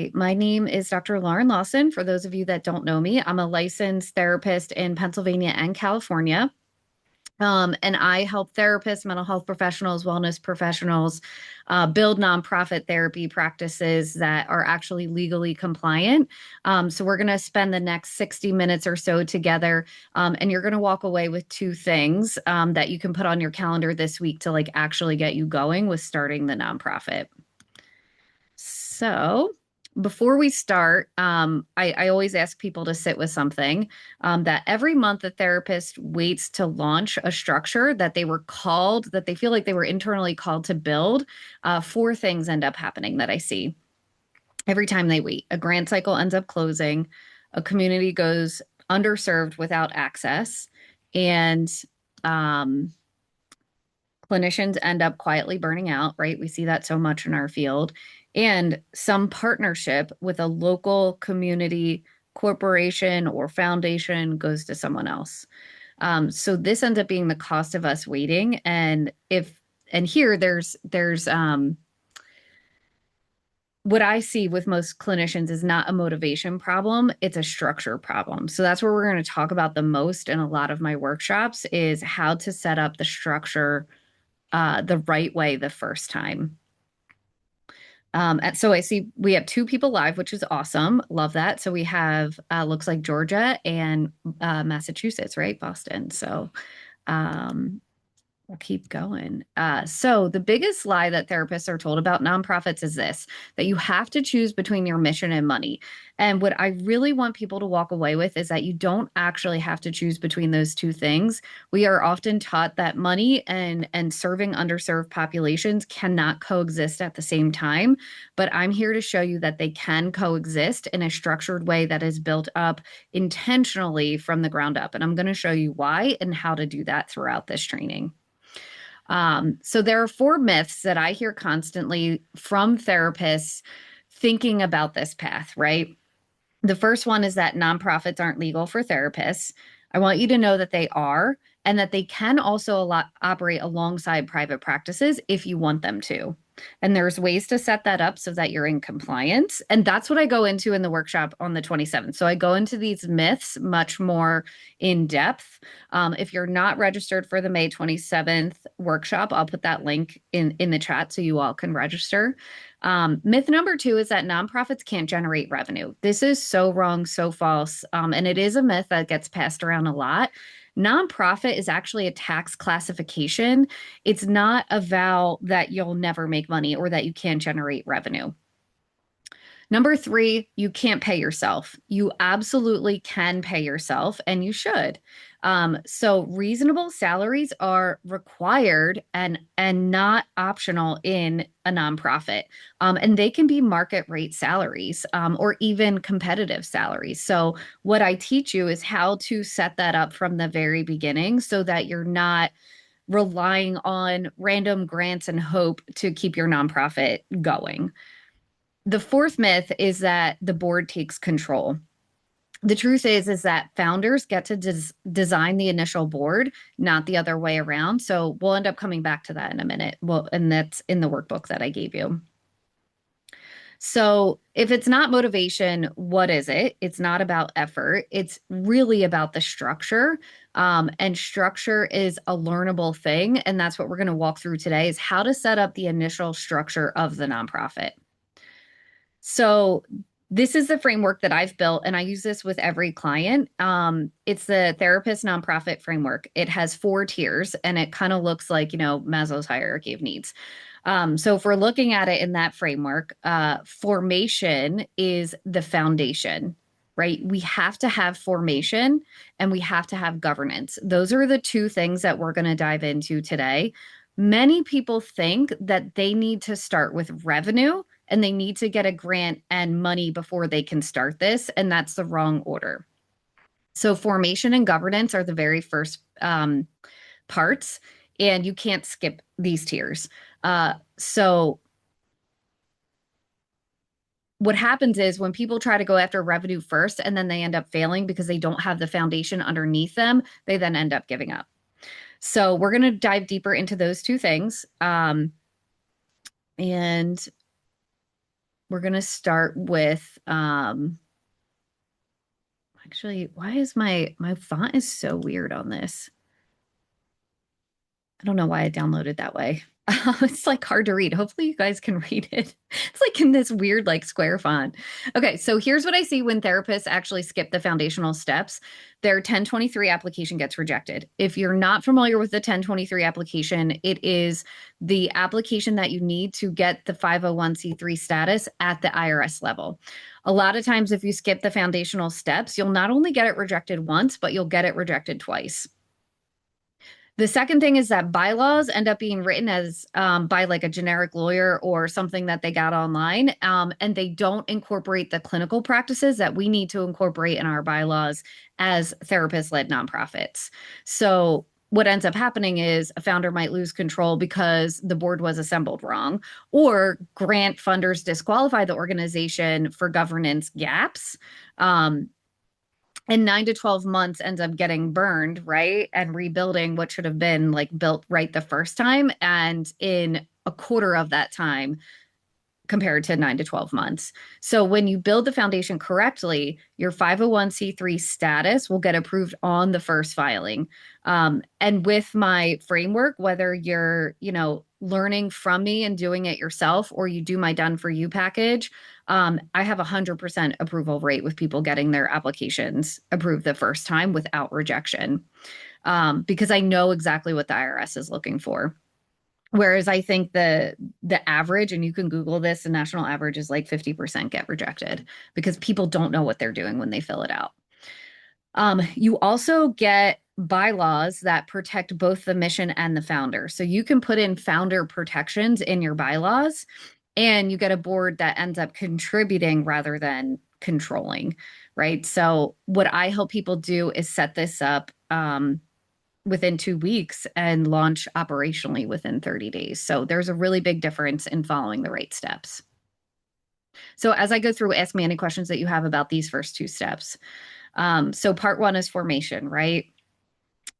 Hi, my name is Dr. Lauren Lawson. For those of you that don't know me, I'm a licensed therapist in Pennsylvania and California. And I help therapists, mental health professionals, wellness professionals build nonprofit therapy practices that are actually legally compliant. So we're going to spend the next 60 minutes or so together, and you're going to walk away with two things that you can put on your calendar this week to like actually get you going with starting the nonprofit. So before we start, I always ask people to sit with something that every month a therapist waits to launch a structure that they were called, that they feel like they were internally called to build. Four things end up happening that I see every time they wait. A grant cycle ends up closing, a community goes underserved without access, and um, clinicians end up quietly burning out, right? We see that so much in our field. And some partnership with a local community corporation or foundation goes to someone else. So this ends up being the cost of us waiting. And here there's what I see with most clinicians is not a motivation problem, it's a structure problem. So that's where we're going to talk about the most in a lot of my workshops is how to set up the structure the right way the first time. And so I see we have two people live, which is awesome. Love that. So we have looks like Georgia and Massachusetts, right? Boston. So um, we'll keep going. So the biggest lie that therapists are told about nonprofits is this, that you have to choose between your mission and money. And what I really want people to walk away with is that you don't actually have to choose between those two things. We are often taught that money and serving underserved populations cannot coexist at the same time. But I'm here to show you that they can coexist in a structured way that is built up intentionally from the ground up. And I'm going to show you why and how to do that throughout this training. So there are four myths that I hear constantly from therapists thinking about this path, right? The first one is that nonprofits aren't legal for therapists. I want you to know that they are, and that they can also operate alongside private practices if you want them to. And there's ways to set that up so that you're in compliance. And that's what I go into in the workshop on the 27th. So I go into these myths much more in depth. If you're not registered for the May 27th workshop, I'll put that link in the chat so you all can register. Myth number two is that nonprofits can't generate revenue. This is so wrong, so false. And it is a myth that gets passed around a lot. Nonprofit is actually a tax classification. It's not a vow that you'll never make money or that you can't generate revenue. Number three, you can't pay yourself. You absolutely can pay yourself, and you should. So reasonable salaries are required and not optional in a nonprofit. And they can be market rate salaries or even competitive salaries. So what I teach you is how to set that up from the very beginning so that you're not relying on random grants and hope to keep your nonprofit going. The fourth myth is that the board takes control. The truth is that founders get to design the initial board, not the other way around. So we'll end up coming back to that in a minute. Well, and that's in the workbook that I gave you. So if it's not motivation, what is it? It's not about effort. It's really about the structure. And structure is a learnable thing. And that's what we're going to walk through today is how to set up the initial structure of the nonprofit. So this is the framework that I've built, and I use this with every client. It's the therapist nonprofit framework. It has four tiers, and it kind of looks like, Maslow's hierarchy of needs. So if we're looking at it in that framework, formation is the foundation, right? We have to have formation and we have to have governance. Those are the two things that we're going to dive into today. Many people think that they need to start with revenue and they need to get a grant and money before they can start this, and that's the wrong order. So formation and governance are the very first parts, and you can't skip these tiers. So what happens is when people try to go after revenue first and then they end up failing because they don't have the foundation underneath them, they then end up giving up. So we're going to dive deeper into those two things. And we're going to start with, actually, why is my font is so weird on this? I don't know why I downloaded that way. It's like hard to read. Hopefully you guys can read it. It's like in this weird like square font. Okay, so here's what I see when therapists actually skip the foundational steps. Their 1023 application gets rejected. If you're not familiar with the 1023 application, it is the application that you need to get the 501c3 status at the IRS level. A lot of times if you skip the foundational steps, you'll not only get it rejected once, but you'll get it rejected twice. The second thing is that bylaws end up being written as by like a generic lawyer or something that they got online, and they don't incorporate the clinical practices that we need to incorporate in our bylaws as therapist-led nonprofits. So what ends up happening is a founder might lose control because the board was assembled wrong, or grant funders disqualify the organization for governance gaps. And 9 to 12 months ends up getting burned, right? And rebuilding what should have been like built right the first time. And in a quarter of that time, compared to 9 to 12 months. So when you build the foundation correctly, your 501c3 status will get approved on the first filing. And with my framework, whether you're, learning from me and doing it yourself, or you do my done for you package, I have 100% approval rate with people getting their applications approved the first time without rejection, because I know exactly what the IRS is looking for. Whereas I think the average, and you can Google this, the national average is like 50% get rejected because people don't know what they're doing when they fill it out. You also get bylaws that protect both the mission and the founder. So you can put in founder protections in your bylaws, and you get a board that ends up contributing rather than controlling, right? So what I help people do is set this up within 2 weeks and launch operationally within 30 days. So there's a really big difference in following the right steps. So as I go through, ask me any questions that you have about these first two steps. So part one is formation, right?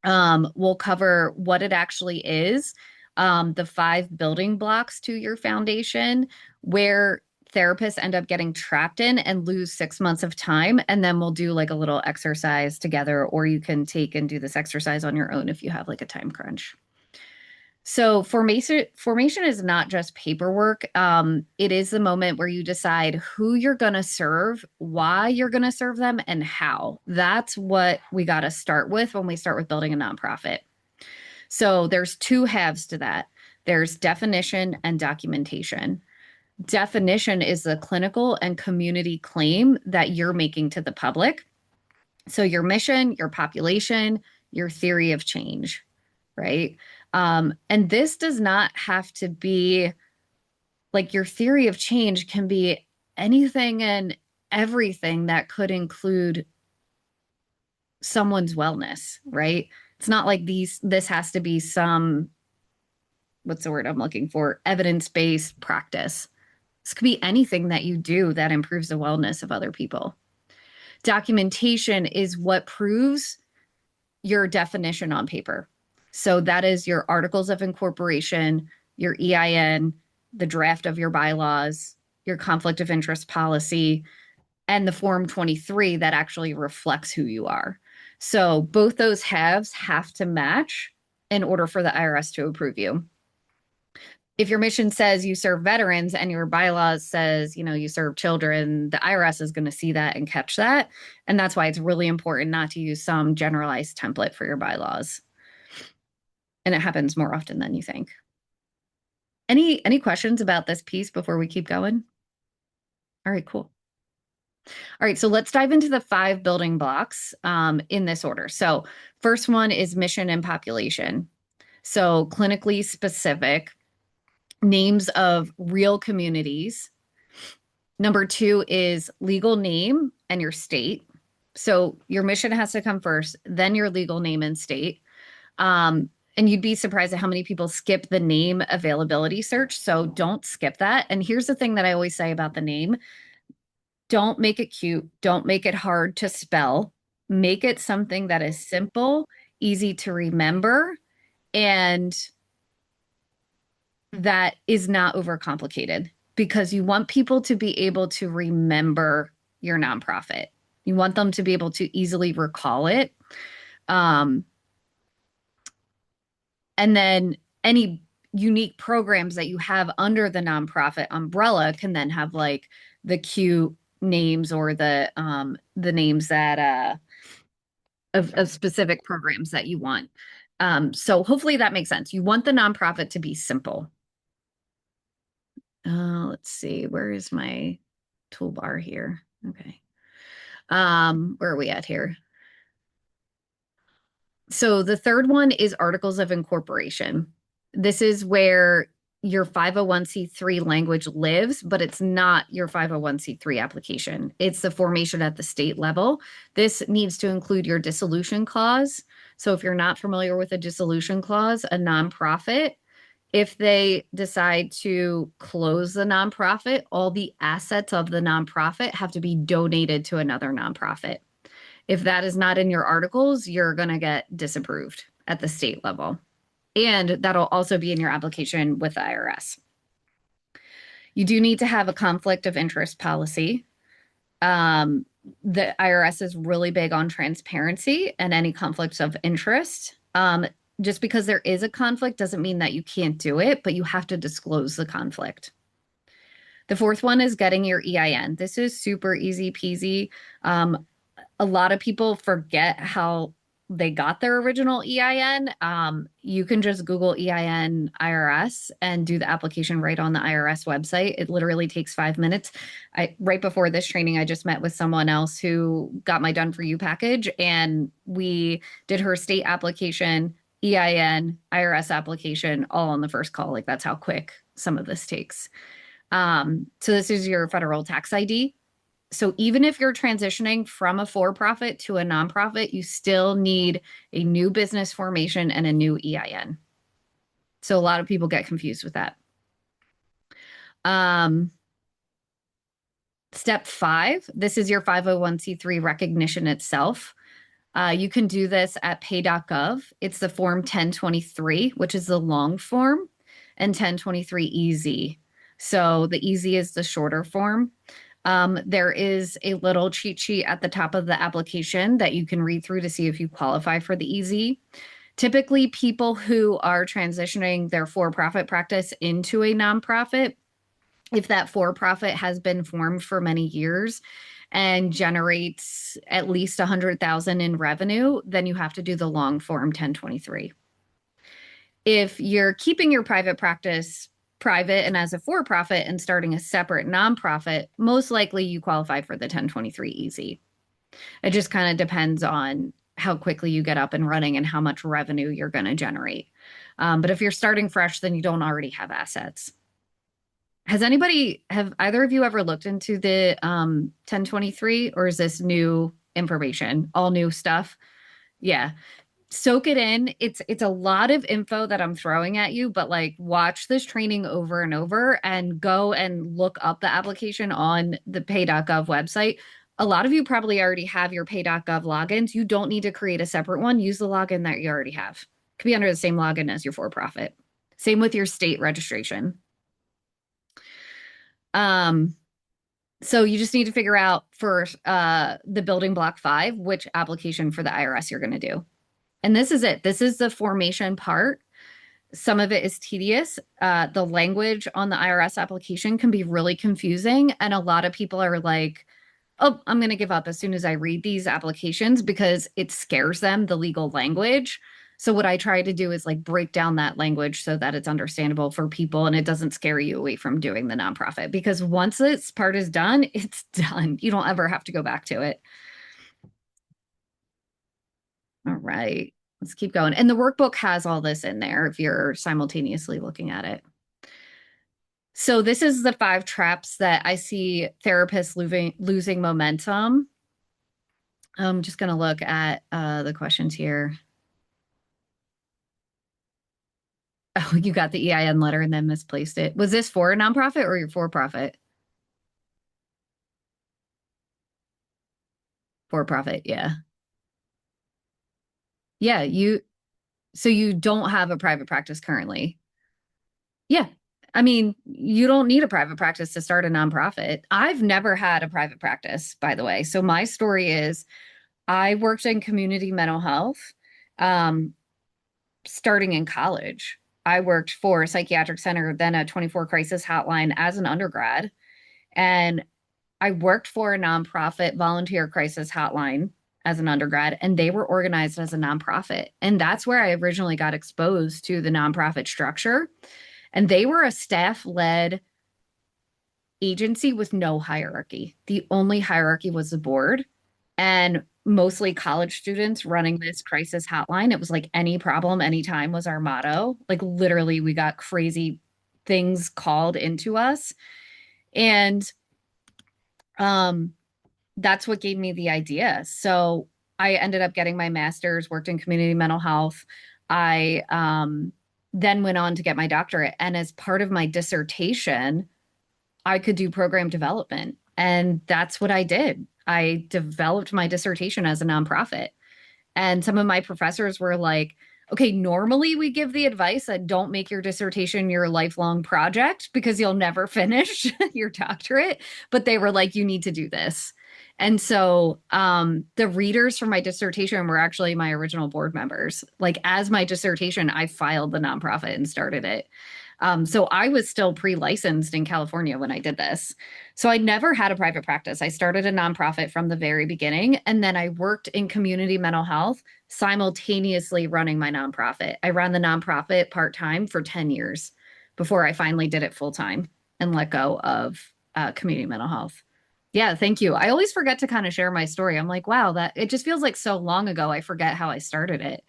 We'll cover what it actually is, the 5 building blocks to your foundation, where therapists end up getting trapped in and lose 6 months of time. And then we'll do like a little exercise together, or you can take and do this exercise on your own if you have like a time crunch. So formation is not just paperwork. It is the moment where you decide who you're going to serve, why you're going to serve them, and how. That's what we got to start with when we start with building a nonprofit. So there's 2 halves to that. There's definition and documentation. Definition is the clinical and community claim that you're making to the public. So your mission, your population, your theory of change, right? And this does not have to be like your theory of change can be anything and everything that could include someone's wellness, right? It's not like this has to be some, what's the word I'm looking for? Evidence-based practice. This could be anything that you do that improves the wellness of other people. Documentation is what proves your definition on paper. So that is your articles of incorporation, your EIN, the draft of your bylaws, your conflict of interest policy, and the Form 23 that actually reflects who you are. So both those halves have to match in order for the IRS to approve you. If your mission says you serve veterans and your bylaws says, you serve children, the IRS is going to see that and catch that. And that's why it's really important not to use some generalized template for your bylaws. And it happens more often than you think. Any questions about this piece before we keep going? All right, cool. All right, so let's dive into the 5 building blocks in this order. So first one is mission and population. So clinically specific, names of real communities. Number 2 is legal name and your state. So your mission has to come first, then your legal name and state. And you'd be surprised at how many people skip the name availability search. So don't skip that. And here's the thing that I always say about the name. Don't make it cute. Don't make it hard to spell. Make it something that is simple, easy to remember, and that is not overcomplicated. because you want people to be able to remember your nonprofit. You want them to be able to easily recall it. Um, and then any unique programs that you have under the nonprofit umbrella can then have like the cute names or the names that of specific programs that you want. So hopefully that makes sense. You want the nonprofit to be simple. Let's see, where is my toolbar here? Okay. Where are we at here? So the third one is articles of incorporation. This is where your 501c3 language lives, but it's not your 501c3 application. It's the formation at the state level. This needs to include your dissolution clause. So if you're not familiar with a dissolution clause, a nonprofit, if they decide to close the nonprofit, all the assets of the nonprofit have to be donated to another nonprofit. If that is not in your articles, you're going to get disapproved at the state level. And that'll also be in your application with the IRS. You do need to have a conflict of interest policy. The IRS is really big on transparency and any conflicts of interest. Just because there is a conflict doesn't mean that you can't do it, but you have to disclose the conflict. The fourth one is getting your EIN. This is super easy peasy. A lot of people forget how they got their original EIN. You can just Google EIN IRS and do the application right on the IRS website. It literally takes 5 minutes. Right before this training, I just met with someone else who got my Done For You package, and we did her state application, EIN, IRS application, all on the first call. Like that's how quick some of this takes. So this is your federal tax ID. So even if you're transitioning from a for-profit to a nonprofit, you still need a new business formation and a new EIN. So a lot of people get confused with that. Step 5, this is your 501c3 recognition itself. You can do this at pay.gov. It's the form 1023, which is the long form, and 1023 easy. So the easy is the shorter form. There is a little cheat sheet at the top of the application that you can read through to see if you qualify for the easy. Typically, people who are transitioning their for-profit practice into a nonprofit, if that for-profit has been formed for many years and generates at least 100,000 in revenue, then you have to do the long form 1023. If you're keeping your private practice private and as a for-profit and starting a separate nonprofit, most likely you qualify for the 1023 easy. It just kind of depends on how quickly you get up and running and how much revenue you're going to generate. But if you're starting fresh, then you don't already have assets. Have either of you ever looked into the 1023, or is this new information, all new stuff? Yeah. Soak it in. It's a lot of info that I'm throwing at you, but like watch this training over and over and go and look up the application on the pay.gov website. A lot of you probably already have your pay.gov logins. You don't need to create a separate one. Use the login that you already have. It could be under the same login as your for-profit. Same with your state registration. So you just need to figure out for the building block 5, which application for the IRS you're going to do. And this is it. This is the formation part. Some of it is tedious. The language on the IRS application can be really confusing. And a lot of people are like, oh, I'm going to give up as soon as I read these applications because it scares them, the legal language. So what I try to do is like break down that language so that it's understandable for people and it doesn't scare you away from doing the nonprofit. Because once this part is done, it's done. You don't ever have to go back to it. All right, let's keep going. And the workbook has all this in there if you're simultaneously looking at it. So this is the 5 traps that I see therapists losing momentum. I'm just going to look at the questions here. Oh, you got the EIN letter and then misplaced it. Was this for a nonprofit or your for-profit? For-profit, yeah. Yeah, so you don't have a private practice currently. Yeah, I mean, you don't need a private practice to start a nonprofit. I've never had a private practice, by the way. So my story is I worked in community mental health um, starting in college. I worked for a psychiatric center, then a 24 crisis hotline as an undergrad. And I worked for a nonprofit volunteer crisis hotline as an undergrad, and they were organized as a nonprofit. And that's where I originally got exposed to the nonprofit structure. And they were a staff led agency with no hierarchy. The only hierarchy was the board and mostly college students running this crisis hotline. It was like any problem, anytime was our motto. Like literally, we got crazy things called into us. And um, that's what gave me the idea. So I ended up getting my master's, worked in community mental health. I then went on to get my doctorate. And as part of my dissertation, I could do program development. And that's what I did. I developed my dissertation as a nonprofit. And some of my professors were like, okay, normally we give the advice that don't make your dissertation your lifelong project because you'll never finish your doctorate. But they were like, you need to do this. And so the readers for my dissertation were actually my original board members. Like, as my dissertation, I filed the nonprofit and started it. So I was still pre-licensed in California when I did this. So I never had a private practice. I started a nonprofit from the very beginning, and then I worked in community mental health simultaneously running my nonprofit. I ran the nonprofit part-time for 10 years before I finally did it full-time and let go of community mental health. Yeah, thank you. I always forget to kind of share my story. I'm like, wow, that it just feels like so long ago. I forget how I started it.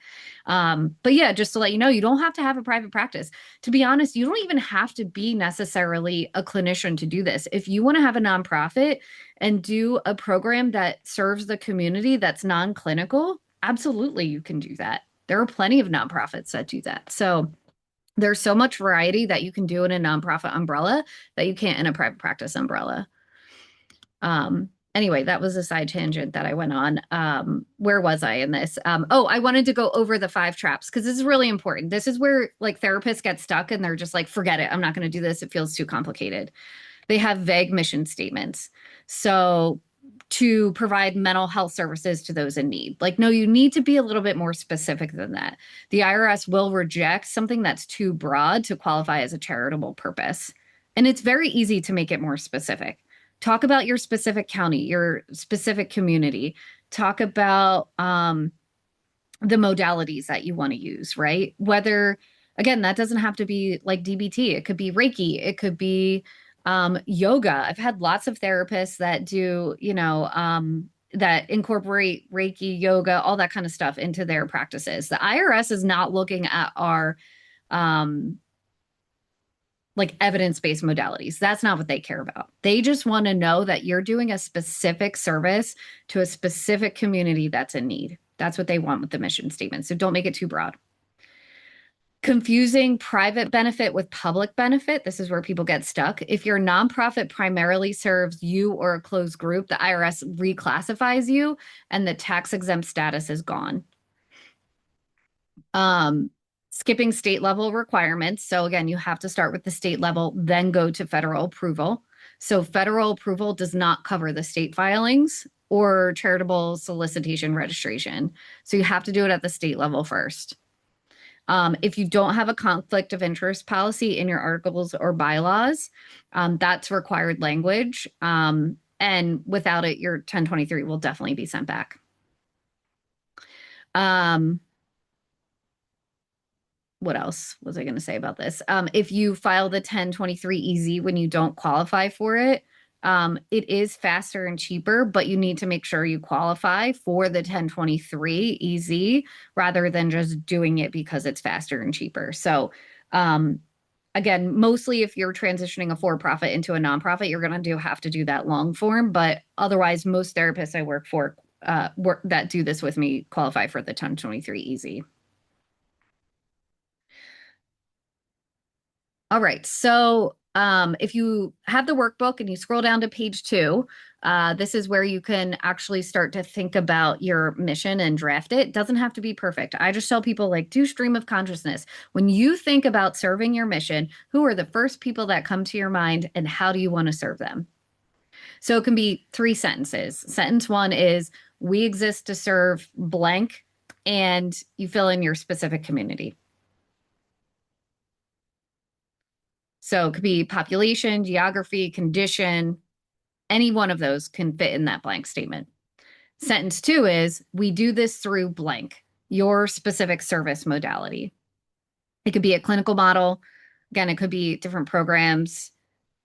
But yeah, just to let you know, you don't have to have a private practice. To be honest, you don't even have to be necessarily a clinician to do this. If you want to have a nonprofit and do a program that serves the community that's non-clinical, absolutely you can do that. There are plenty of nonprofits that do that. So there's so much variety that you can do in a nonprofit umbrella that you can't in a private practice umbrella. Anyway, that was a side tangent that I went on. Where was I in this? Oh, I wanted to go over the 5 traps because this is really important. This is where like therapists get stuck and they're just like, forget it. I'm not going to do this. It feels too complicated. They have vague mission statements. So to provide mental health services to those in need. Like, no, you need to be a little bit more specific than that. The IRS will reject something that's too broad to qualify as a charitable purpose. And it's very easy to make it more specific. Talk about your specific county, your specific community. Talk about the modalities that you want to use, right? Whether, again, that doesn't have to be like DBT. It could be Reiki. It could be yoga. I've had lots of therapists that do, that incorporate Reiki, yoga, all that kind of stuff into their practices. The IRS is not looking at our um, like evidence-based modalities. That's not what they care about. They just want to know that you're doing a specific service to a specific community that's in need. That's what they want with the mission statement. So don't make it too broad. Confusing private benefit with public benefit. This is where people get stuck. If your nonprofit primarily serves you or a closed group, the IRS reclassifies you and the tax exempt status is gone. Skipping state level requirements. So again, you have to start with the state level, then go to federal approval. So federal approval does not cover the state filings or charitable solicitation registration. So you have to do it at the state level first. If you don't have a conflict of interest policy in your articles or bylaws, that's required language. And without it, your 1023 will definitely be sent back. What else was I going to say about this? If you file the 1023 EZ when you don't qualify for it, it is faster and cheaper, but you need to make sure you qualify for the 1023 EZ rather than just doing it because it's faster and cheaper. So, again, mostly if you're transitioning a for-profit into a nonprofit, you're going to have to do that long form. But otherwise, most therapists I work for that do this with me qualify for the 1023 EZ. All right. So if you have the workbook and you scroll down to page 2, this is where you can actually start to think about your mission and draft it. It doesn't have to be perfect. I just tell people, like, do stream of consciousness. When you think about serving your mission, who are the first people that come to your mind and how do you want to serve them? So it can be 3 sentences. Sentence 1 is, we exist to serve blank, and you fill in your specific community. So it could be population, geography, condition, any one of those can fit in that blank statement. Sentence 2 is, we do this through blank, your specific service modality. It could be a clinical model. Again, it could be different programs,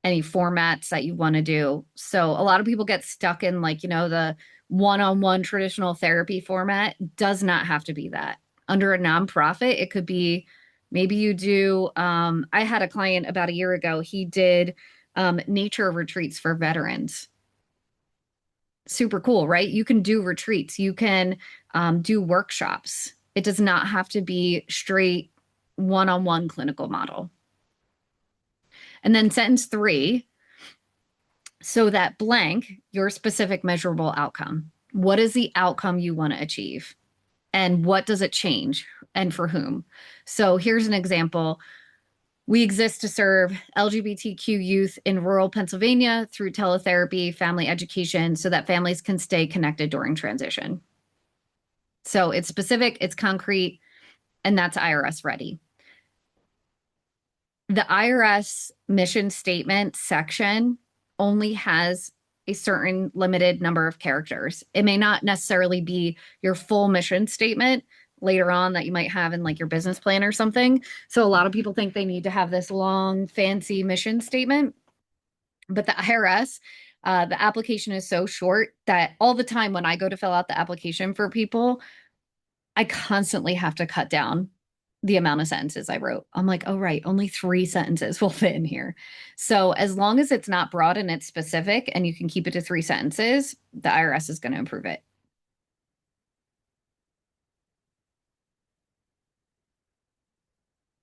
any formats that you want to do. So a lot of people get stuck in, like, the one-on-one traditional therapy format. Does not have to be that. Under a nonprofit, it could be, maybe you do, I had a client about a year ago, he did nature retreats for veterans. Super cool, right? You can do retreats, you can do workshops. It does not have to be straight one-on-one clinical model. And then sentence 3, so that blank, your specific measurable outcome. What is the outcome you want to achieve? And what does it change? And for whom? So here's an example. We exist to serve LGBTQ youth in rural Pennsylvania through teletherapy, family education, so that families can stay connected during transition. So it's specific, it's concrete, and that's IRS ready. The IRS mission statement section only has a certain limited number of characters. It may not necessarily be your full mission statement later on that you might have in, like, your business plan or something. So a lot of people think they need to have this long, fancy mission statement. But the IRS, the application is so short that all the time when I go to fill out the application for people, I constantly have to cut down the amount of sentences I wrote. I'm like, oh, right, only 3 sentences will fit in here. So as long as it's not broad and it's specific and you can keep it to 3 sentences, the IRS is going to approve it.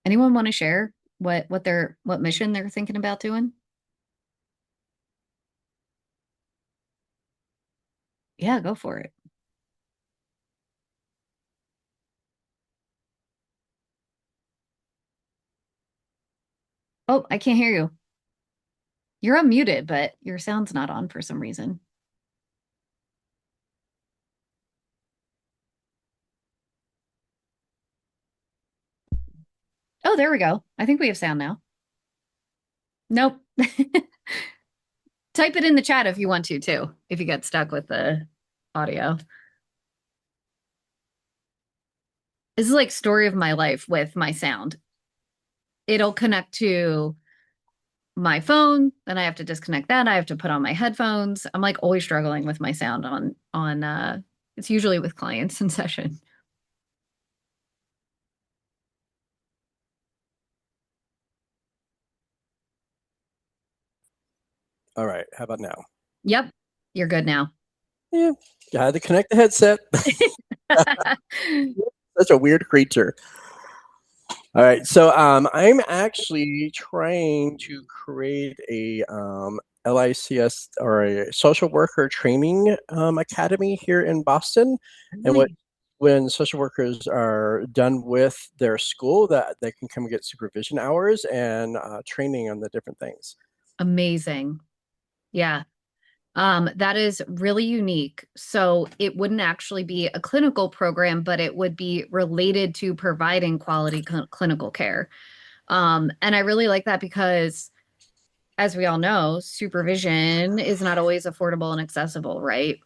Anyone want to share what mission they're thinking about doing? Yeah, go for it. Oh, I can't hear you. You're unmuted, but your sound's not on for some reason. Oh, there we go. I think we have sound now. Nope. Type it in the chat if you want to too, if you get stuck with the audio. This is like story of my life with my sound. It'll connect to my phone, then I have to disconnect that. I have to put on my headphones. I'm like always struggling with my sound on it's usually with clients in session. All right. How about now? Yep, you're good now. Yeah. You had to connect the headset. Such a weird creature. All right. So I'm actually trying to create a LICS or a social worker training academy here in Boston. And Really when social workers are done with their school, that they can come get supervision hours and training on the different things. amazing. Yeah. That is really unique. So it wouldn't actually be a clinical program, but it would be related to providing quality clinical care. And I really like that because, as we all know, supervision is not always affordable and accessible, right?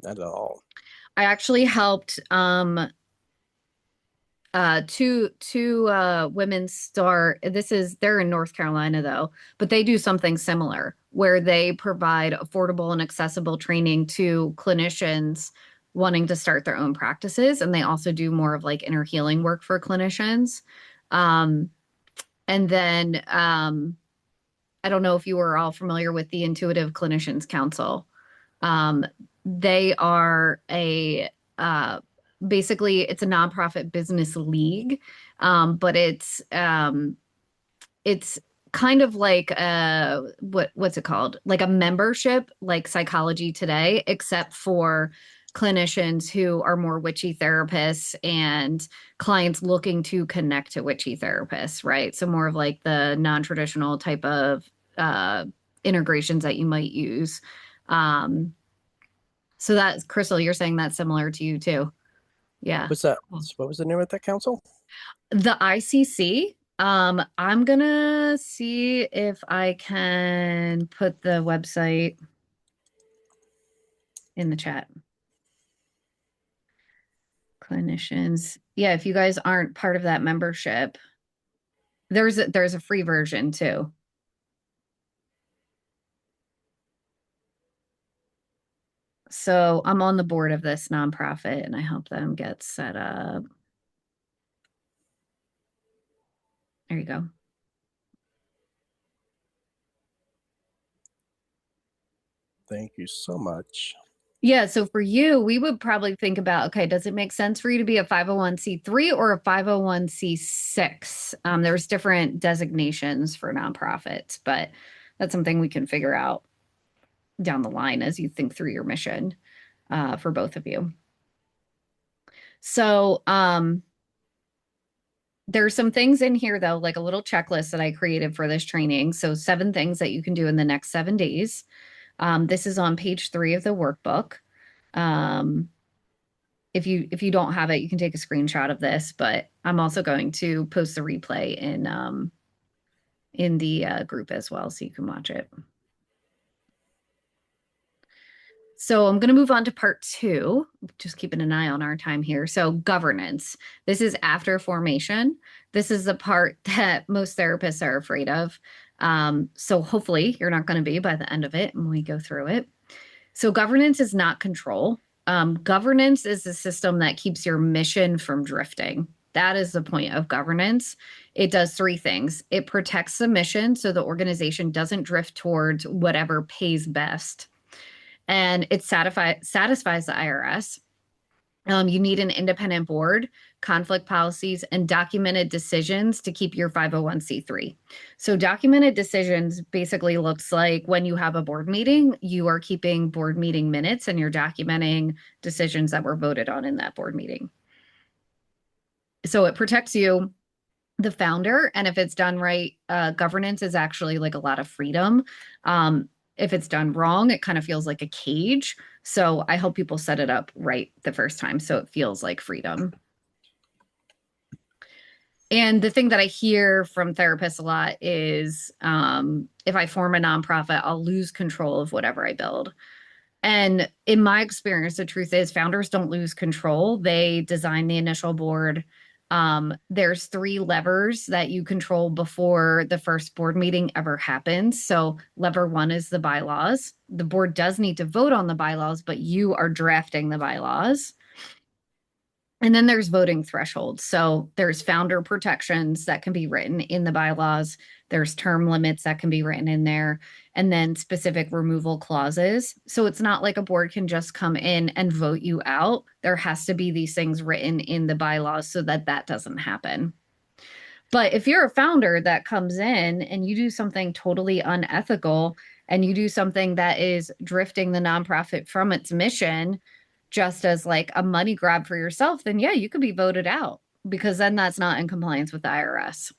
Not at all. I actually helped two women start. They're in North Carolina though, but they do something similar where they provide affordable and accessible training to clinicians wanting to start their own practices, and they also do more of like inner healing work for clinicians. um and then I don't know if you were all familiar with the Intuitive Clinicians Council. um they are a uh basically it's a nonprofit business league, but it's kind of like what's it called? Like a membership, like Psychology Today, except for clinicians who are more witchy therapists and clients looking to connect to witchy therapists, right? So more of like the non-traditional type of uh integrations that you might use. Um, so that's Crystal, you're saying that's similar to you too. Yeah. Was that Cool. what was the name of that council? The ICC, I'm gonna see if I can put the website in the chat. Clinicians. Yeah, if you guys aren't part of that membership, there's a free version too. So I'm on the board of this nonprofit and I help them get set up. There you go. Thank you so much. Yeah, so for you, we would probably think about, okay, does it make sense for you to be a 501(c)(3) or a 501(c)(6)? There's different designations for nonprofits, but that's something we can figure out down the line as you think through your mission for both of you. So there's some things in here though, like a little checklist that I created for this training. So 7 things that you can do in the next 7 days. This is on page 3 of the workbook. Um, if you don't have it, you can take a screenshot of this, but I'm also going to post the replay in the group as well, so you can watch it. So I'm going to move on to part 2, just keeping an eye on our time here. So governance. This is after formation. This is the part that most therapists are afraid of. So hopefully you're not going to be by the end of it when we go through it. So governance is not control. Governance is the system that keeps your mission from drifting. That is the point of governance. It does 3 things. It protects the mission so the organization doesn't drift towards whatever pays best. And it satisfies the IRS. You need an independent board, conflict policies, and documented decisions to keep your 501(c)(3). So documented decisions basically looks like when you have a board meeting, you are keeping board meeting minutes and you're documenting decisions that were voted on in that board meeting. So it protects you, the founder, and if it's done right, governance is actually like a lot of freedom. If it's done wrong, it kind of feels like a cage. So I help people set it up right the first time so it feels like freedom. And the thing that I hear from therapists a lot is if I form a nonprofit, I'll lose control of whatever I build. And in my experience, the truth is founders don't lose control. They design the initial board. There's 3 levers that you control before the first board meeting ever happens. So lever 1 is the bylaws. The board does need to vote on the bylaws, but you are drafting the bylaws. And then there's voting thresholds. So there's founder protections that can be written in the bylaws. There's term limits that can be written in there, and then specific removal clauses. So it's not like a board can just come in and vote you out. There has to be these things written in the bylaws so that that doesn't happen. But if you're a founder that comes in and you do something totally unethical and you do something that is drifting the nonprofit from its mission, just as like a money grab for yourself, then yeah, you could be voted out because then that's not in compliance with the IRS.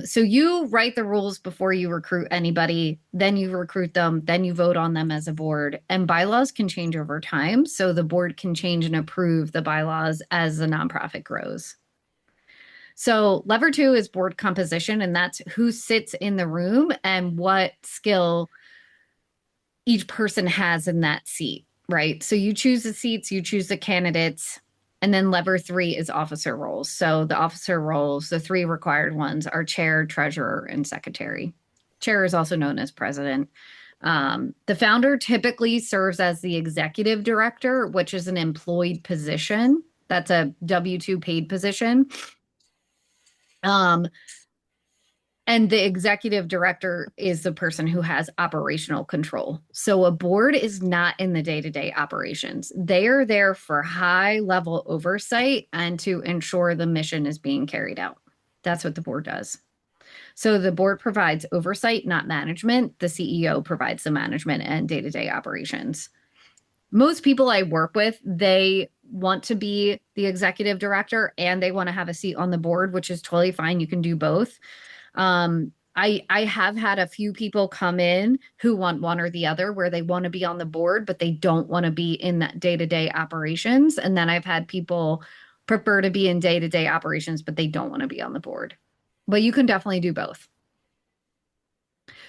So you write the rules before you recruit anybody, then you recruit them, then you vote on them as a board. And bylaws can change over time. So the board can change and approve the bylaws as the nonprofit grows. So lever 2 is board composition, and that's who sits in the room and what skill each person has in that seat, right? So you choose the seats, you choose the candidates, and then lever 3 is officer roles. So the officer roles, the 3 required ones are chair, treasurer, and secretary. Chair is also known as president. The founder typically serves as the executive director, which is an employed position. That's a W-2 paid position. And the executive director is the person who has operational control. So a board is not in the day-to-day operations. They are there for high-level oversight and to ensure the mission is being carried out. That's what the board does. So the board provides oversight, not management. The CEO provides the management and day-to-day operations. Most people I work with, they want to be the executive director and they want to have a seat on the board, which is totally fine. You can do both. I have had a few people come in who want one or the other, where they want to be on the board, but they don't want to be in that day-to-day operations. And then I've had people prefer to be in day-to-day operations, but they don't want to be on the board. But you can definitely do both.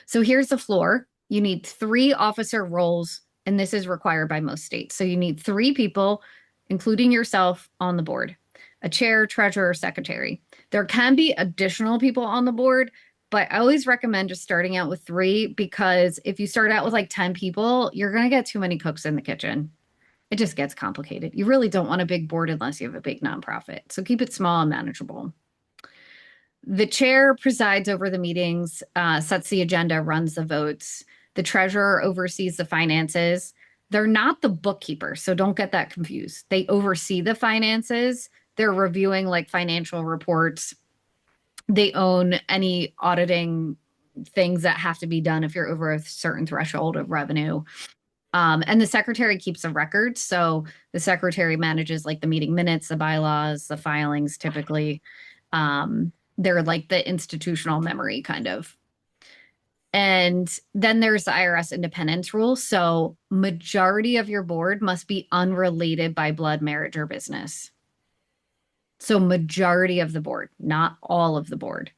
So here's the floor. You need 3 officer roles, and this is required by most states. So you need 3 people, including yourself, on the board: a chair, treasurer, secretary. There can be additional people on the board, but I always recommend just starting out with 3, because if you start out with like 10 people, you're going to get too many cooks in the kitchen. It just gets complicated. You really don't want a big board unless you have a big nonprofit. So keep it small and manageable. The chair presides over the meetings, sets the agenda, runs the votes. The treasurer oversees the finances. They're not the bookkeeper, so don't get that confused. They oversee the finances. They're reviewing like financial reports. They own any auditing things that have to be done if you're over a certain threshold of revenue. And the secretary keeps a record. So the secretary manages like the meeting minutes, the bylaws, the filings typically. They're like the institutional memory kind of. And then there's the IRS independence rule. So majority of your board must be unrelated by blood, marriage, or business. So majority of the board, not all of the board.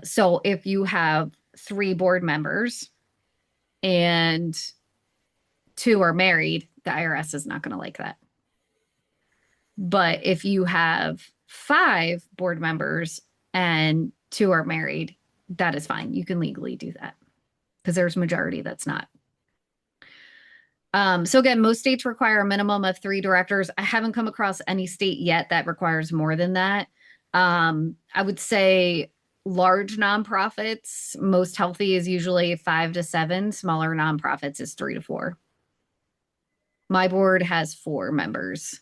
So if you have 3 board members and 2 are married, the IRS is not going to like that. But if you have 5 board members and 2 are married, that is fine. You can legally do that because there's majority that's not. So again, most states require a minimum of 3 directors. I haven't come across any state yet that requires more than that. I would say large nonprofits, most healthy is usually 5 to 7. Smaller nonprofits is 3 to 4. My board has 4 members.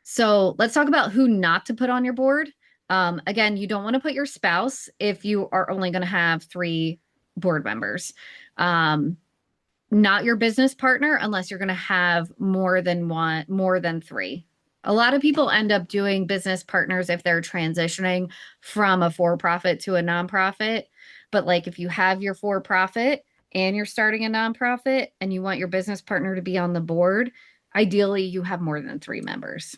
So let's talk about who not to put on your board. Again, you don't want to put your spouse if you are only going to have 3 board members. Not your business partner unless you're going to have more than 3. A lot of people end up doing business partners if they're transitioning from a for-profit to a nonprofit. But like if you have your for-profit and you're starting a nonprofit and you want your business partner to be on the board, ideally you have more than 3 members.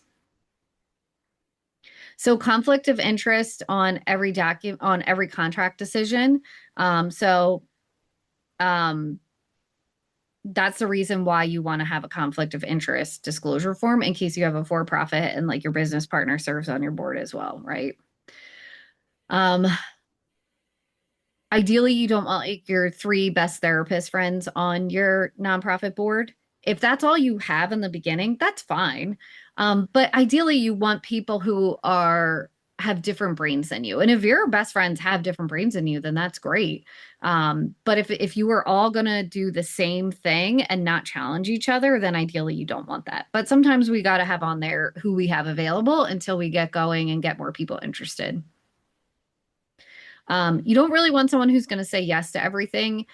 So conflict of interest on every contract decision. So that's the reason why you want to have a conflict of interest disclosure form in case you have a for-profit and like your business partner serves on your board as well, right? Ideally, you don't want like your 3 best therapist friends on your nonprofit board. If that's all you have in the beginning, that's fine. But ideally, you want people who have different brains than you. And if your best friends have different brains than you, then that's great. But if you were all gonna do the same thing and not challenge each other, then ideally you don't want that. But sometimes we got to have on there who we have available until we get going and get more people interested. You don't really want someone who's going to say yes to everything.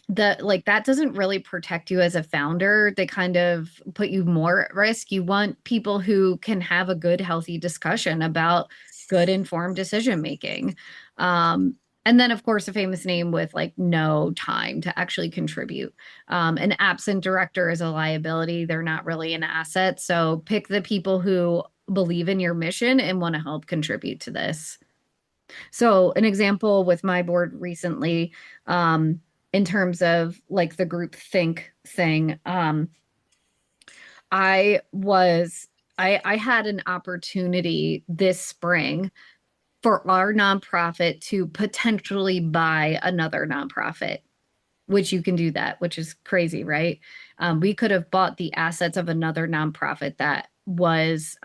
That doesn't really protect you as a founder. They kind of put you more at risk. You want people who can have a good, healthy discussion about good, informed decision making. And then, of course, a famous name with like no time to actually contribute. An absent director is a liability. They're not really an asset. So pick the people who believe in your mission and want to help contribute to this. So an example with my board recently, in terms of like the group think thing, I had an opportunity this spring for our nonprofit to potentially buy another nonprofit, which you can do that, which is crazy, right? We could have bought the assets of another nonprofit that was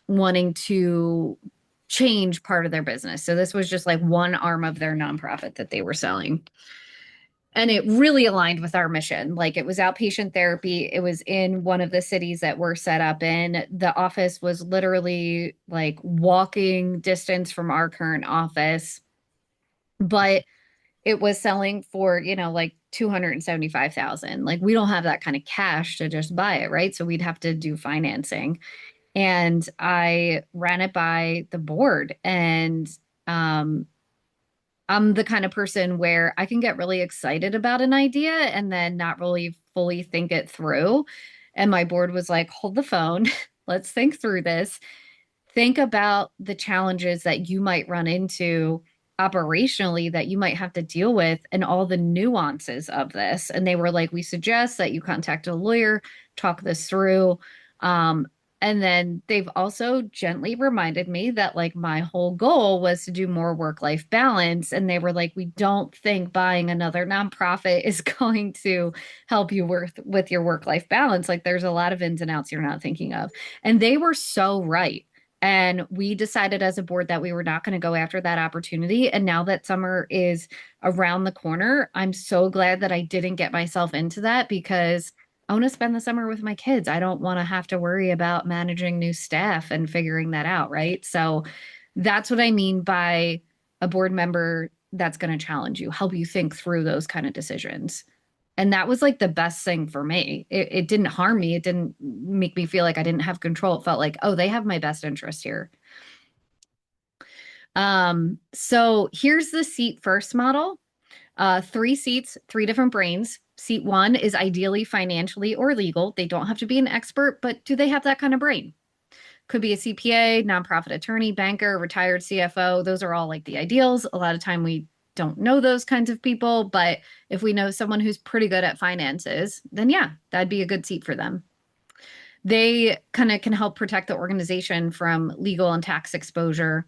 wanting to change part of their business. So this was just like one arm of their nonprofit that they were selling. And it really aligned with our mission. Like it was outpatient therapy. It was in one of the cities that we're set up in. The office was literally like walking distance from our current office, but it was selling for, like 275,000. Like we don't have that kind of cash to just buy it, right? So we'd have to do financing. And I ran it by the board, and um I'm the kind of person where I can get really excited about an idea and then not really fully think it through. And my board was like, hold the phone. Let's think through this. Think about the challenges that you might run into operationally that you might have to deal with and all the nuances of this. And they were like, we suggest that you contact a lawyer, talk this through. Um, and then they've also gently reminded me that like my whole goal was to do more work-life balance. And they were like, we don't think buying another nonprofit is going to help you with your work-life balance. Like there's a lot of ins and outs you're not thinking of. And they were so right. And we decided as a board that we were not going to go after that opportunity. And now that summer is around the corner, I'm so glad that I didn't get myself into that because I want to spend the summer with my kids. I don't want to have to worry about managing new staff and figuring that out, right? So that's what I mean by a board member that's going to challenge you, help you think through those kind of decisions. And that was like the best thing for me. It didn't harm me. It didn't make me feel like I didn't have control. It felt like, oh, they have my best interest here. So here's the seat first model. Three seats, three different brains. Seat one is ideally financially or legal. They don't have to be an expert, but do they have that kind of brain? Could be a CPA, nonprofit attorney, banker, retired CFO. Those are all like the ideals. A lot of time we don't know those kinds of people, but if we know someone who's pretty good at finances, then yeah, that'd be a good seat for them. They kind of can help protect the organization from legal and tax exposure.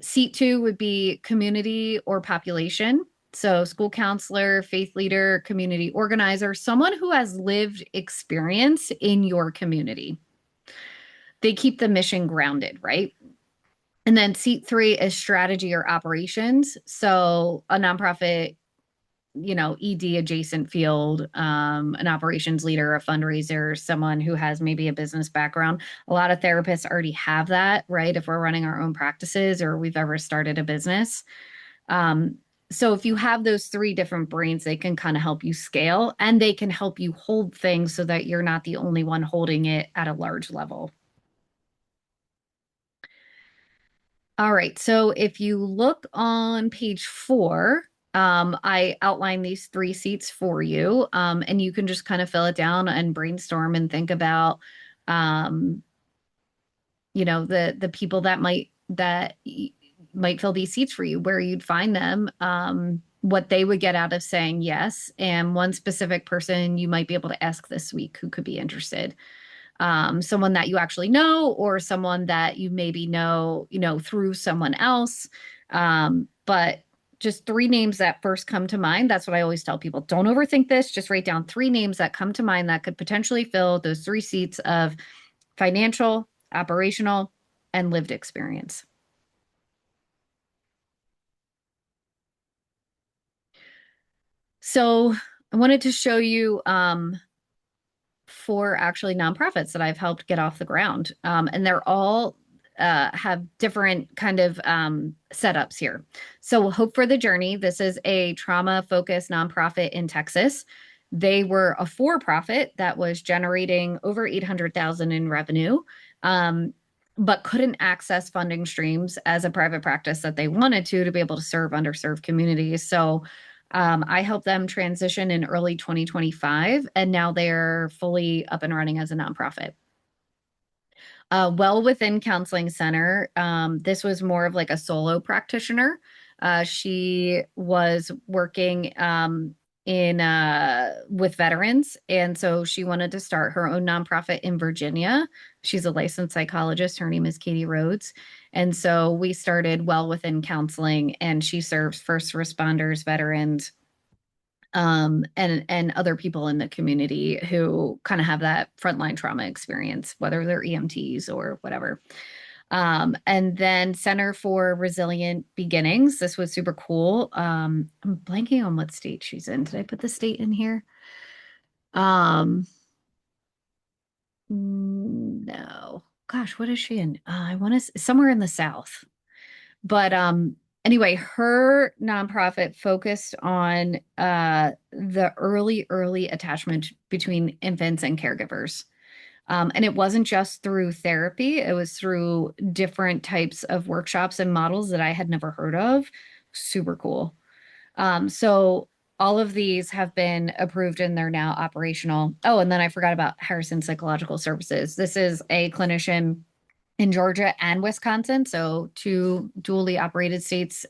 Seat two would be community or population. So, school counselor, faith leader, community organizer, someone who has lived experience in your community. They keep the mission grounded, right? And then seat three is strategy or operations. So, a nonprofit, ED adjacent field, an operations leader, a fundraiser, someone who has maybe a business background. A lot of therapists already have that, right? If we're running our own practices or we've ever started a business. Um, so if you have those three different brains, they can kind of help you scale and they can help you hold things so that you're not the only one holding it at a large level. All right. So if you look on page 4, I outline these three seats for you, and you can just kind of fill it down and brainstorm and think about, um, the people that might fill these seats for you, where you'd find them, what they would get out of saying yes, and one specific person you might be able to ask this week who could be interested, someone that you actually know or someone that you maybe know, through someone else. But just three names that first come to mind. That's what I always tell people. Don't overthink this. Just write down three names that come to mind that could potentially fill those three seats of financial, operational, and lived experience. So I wanted to show you for actually nonprofits that I've helped get off the ground. And they're all have different kind of setups here. So Hope for the Journey, this is a trauma focused nonprofit in Texas. They were a for-profit that was generating over 800,000 in revenue, but couldn't access funding streams as a private practice that they wanted to be able to serve underserved communities. So I helped them transition in early 2025, and now they're fully up and running as a nonprofit. Well Within Counseling Center, this was more of like a solo practitioner. She was working in with veterans, and so she wanted to start her own nonprofit in Virginia. She's a licensed psychologist. Her name is Katie Rhodes. And so we started Well Within Counseling, and she serves first responders, veterans, and other people in the community who kind of have that frontline trauma experience, whether they're EMTs or whatever. And then Center for Resilient Beginnings. This was super cool. I'm blanking on what state she's in. Did I put the state in here? Um, no. Gosh, what is she in? I want to somewhere in the South. But anyway, her nonprofit focused on the early attachment between infants and caregivers. And it wasn't just through therapy, it was through different types of workshops and models that I had never heard of. Super cool. So all of these have been approved and they're now operational. Oh, and then I forgot about Harrison Psychological Services. This is a clinician in Georgia and Wisconsin, so two dually operated states.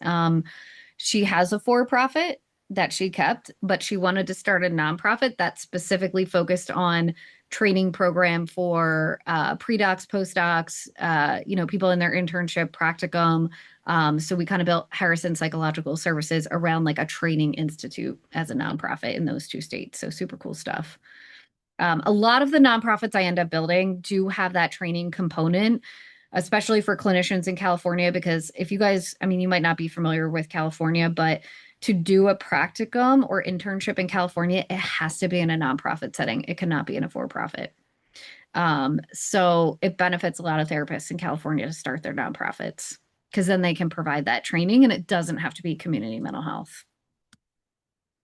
She has a for-profit that she kept, but she wanted to start a nonprofit that specifically focused on training program for pre-docs, post-docs, people in their internship practicum. So we kind of built Harrison Psychological Services around like a training institute as a nonprofit in those two states. So super cool stuff. A lot of the nonprofits I end up building do have that training component, especially for clinicians in California, because if you guys, I mean, you might not be familiar with California, but to do a practicum or internship in California, it has to be in a nonprofit setting. It cannot be in a for-profit. So it benefits a lot of therapists in California to start their nonprofits because then they can provide that training and it doesn't have to be community mental health.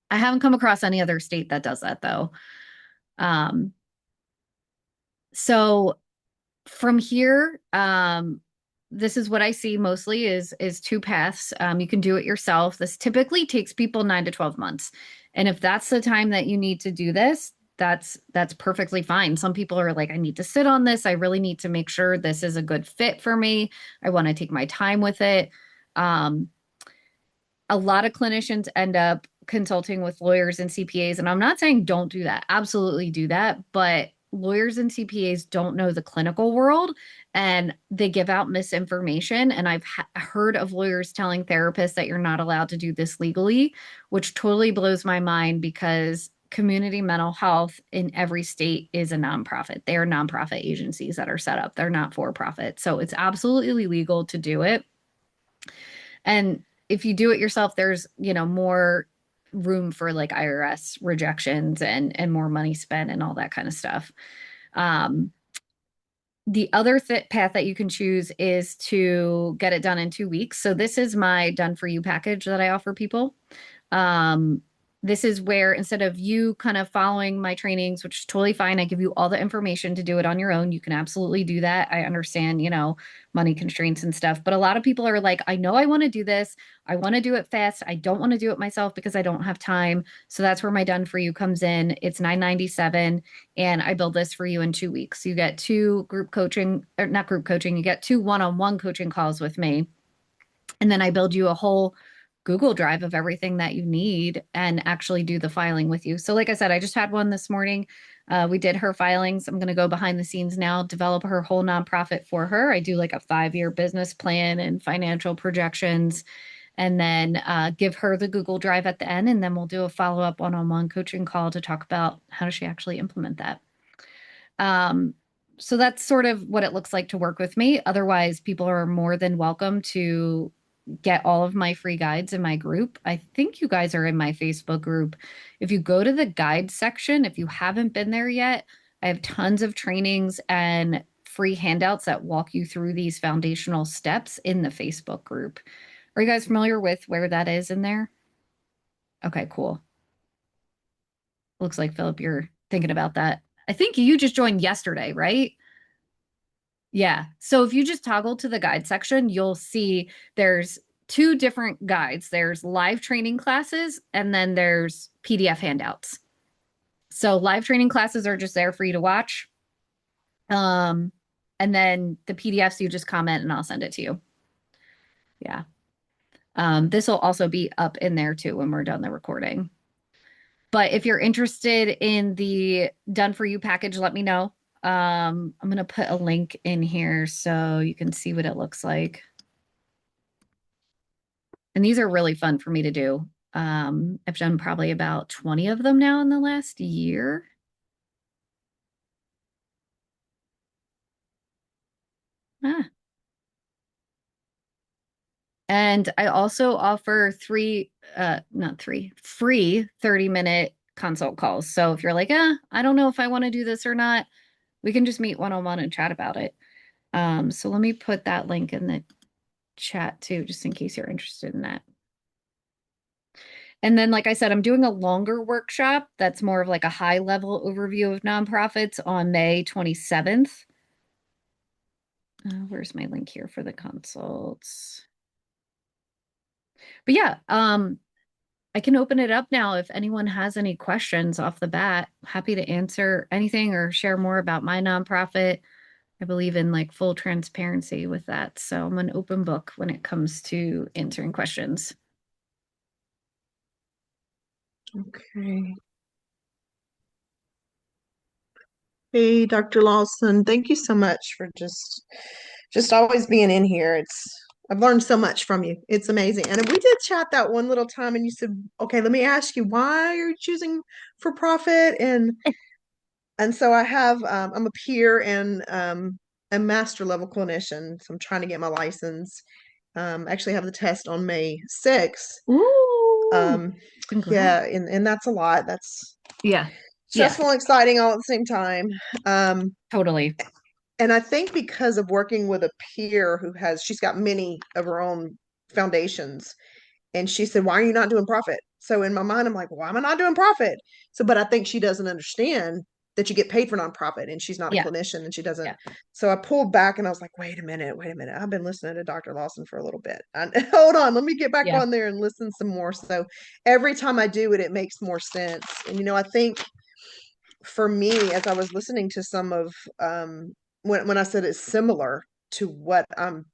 I haven't come across any other state that does that though. Um, so from here, this is what I see mostly is two paths. You can do it yourself. This typically takes people 9 to 12 months. And if that's the time that you need to do this, that's perfectly fine. Some people are like, I need to sit on this. I really need to make sure this is a good fit for me. I want to take my time with it. Um, a lot of clinicians end up consulting with lawyers and CPAs. And I'm not saying don't do that. Absolutely do that. But lawyers and CPAs don't know the clinical world and they give out misinformation. And I've heard of lawyers telling therapists that you're not allowed to do this legally, which totally blows my mind because community mental health in every state is a nonprofit. They are nonprofit agencies that are set up, they're not for profit. So it's absolutely legal to do it. And if you do it yourself, there's, more room for like IRS rejections and more money spent and all that kind of stuff. Um, the other path that you can choose is to get it done in 2 weeks. So this is my done for you package that I offer people. Um, this is where instead of you kind of following my trainings, which is totally fine, I give you all the information to do it on your own. You can absolutely do that. I understand, money constraints and stuff, but a lot of people are like, I know I want to do this. I want to do it fast. I don't want to do it myself because I don't have time. So that's where my done for you comes in. It's $9.97 and I build this for you in 2 weeks. You get two group coaching, or not group coaching, you get two one-on-one coaching calls with me. And then I build you a whole Google Drive of everything that you need and actually do the filing with you. So, like I said, I just had one this morning. We did her filings. I'm going to go behind the scenes now, develop her whole nonprofit for her. I do like a 5-year business plan and financial projections, and then give her the Google Drive at the end. And then we'll do a follow up one on one coaching call to talk about how does she actually implement that. Um, so that's sort of what it looks like to work with me. Otherwise, people are more than welcome to get all of my free guides in my group. I think you guys are in my Facebook group. If you go to the guide section, if you haven't been there yet, I have tons of trainings and free handouts that walk you through these foundational steps in the Facebook group. Are you guys familiar with where that is in there? Okay, cool. Looks like Philip, you're thinking about that. I think you just joined yesterday, right? Yeah. So if you just toggle to the guide section, you'll see there's two different guides. There's live training classes and then there's PDF handouts. So live training classes are just there for you to watch. Um, and then the PDFs you just comment and I'll send it to you. Yeah. This will also be up in there too when we're done the recording. But if you're interested in the done for you package, let me know. I'm going to put a link in here so you can see what it looks like. And these are really fun for me to do. I've done probably about 20 of them now in the last year. Ah, And I also offer not three, free 30-minute consult calls. So if you're like, I don't know if I want to do this or not, we can just meet one-on-one and chat about it. So let me put that link in the chat too, just in case you're interested in that. And then, like I said, I'm doing a longer workshop that's more of like a high level overview of nonprofits on May 27th. Where's my link here for the consults? But yeah, I can open it up now if anyone has any questions off the bat. Happy to answer anything or share more about my nonprofit. I believe in like full transparency with that. So I'm an open book when it comes to answering questions. Okay. Hey, Dr. Lawson, thank you so much for just always being in here. I've learned so much from you. It's amazing. And we did chat that one little time and you said, "Okay, let me ask you, why are you choosing for profit?" And so I'm a peer and a master level clinician. So I'm trying to get my license. Actually have the test on May 6th. Ooh, Um, congrats. yeah, and that's a lot. That's Yeah, yeah, stressful and exciting all at the same time. Um, totally. and I think because of working with a peer she's got many of her own foundations, and she said, "Why are you not doing profit?" So in my mind, I'm like, "Why am I not doing profit?" So, but I think she doesn't understand that you get paid for nonprofit, and she's not a Yeah, clinician, and she doesn't. yeah, So I pulled back, and I was like, "Wait a minute, wait a minute. I've been listening to Dr. Lawson for a little bit. Hold on, let me get back yeah, on there and listen some more." So every time I do it, it makes more sense. And I think for me, as I was listening to some of when I said it's similar to what I'm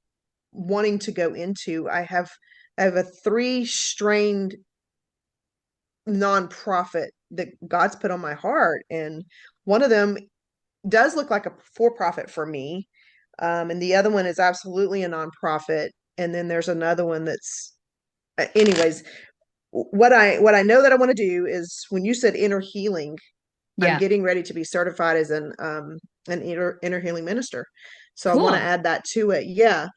wanting to go into, I have a three-strained nonprofit that God's put on my heart, and one of them does look like a for-profit for me, and the other one is absolutely a nonprofit, and then there's another one that's, anyways. What I know that I want to do is when you said inner healing, I'm yeah. getting ready to be certified as an inner healing minister. So I want to Cool. add that to it. Yeah.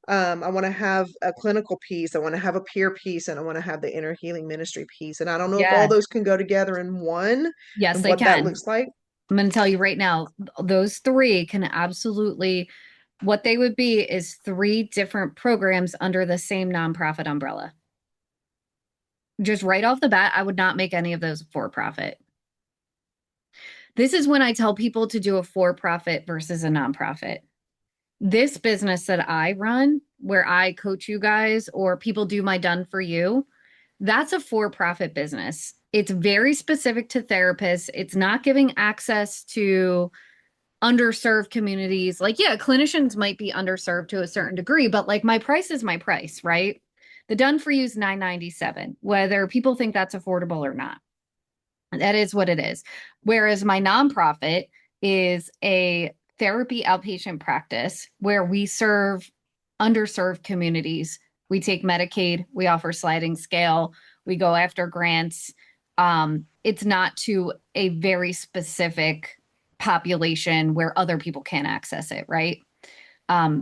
I want to have a clinical piece. I want to have a peer piece, and I want to have the inner healing ministry piece. And I don't know if all Yes, those can go together in one yes, and they what that can. looks like. I'm going to tell you right now, those three can absolutely, what they would be is three different programs under the same nonprofit umbrella. Just right off the bat, I would not make any of those for profit. This is when I tell people to do a for profit versus a nonprofit. This business that I run, where I coach you guys or people do my done for you, that's a for profit business. It's very specific to therapists. It's not giving access to underserved communities. Like, yeah, clinicians might be underserved to a certain degree, but like my price is my price, right? The done for you is $9.97, whether people think that's affordable or not. That is what it is. Whereas my nonprofit is a therapy outpatient practice where we serve underserved communities. We take Medicaid, we offer sliding scale, we go after grants. It's not to a very specific population where other people can't access it, right?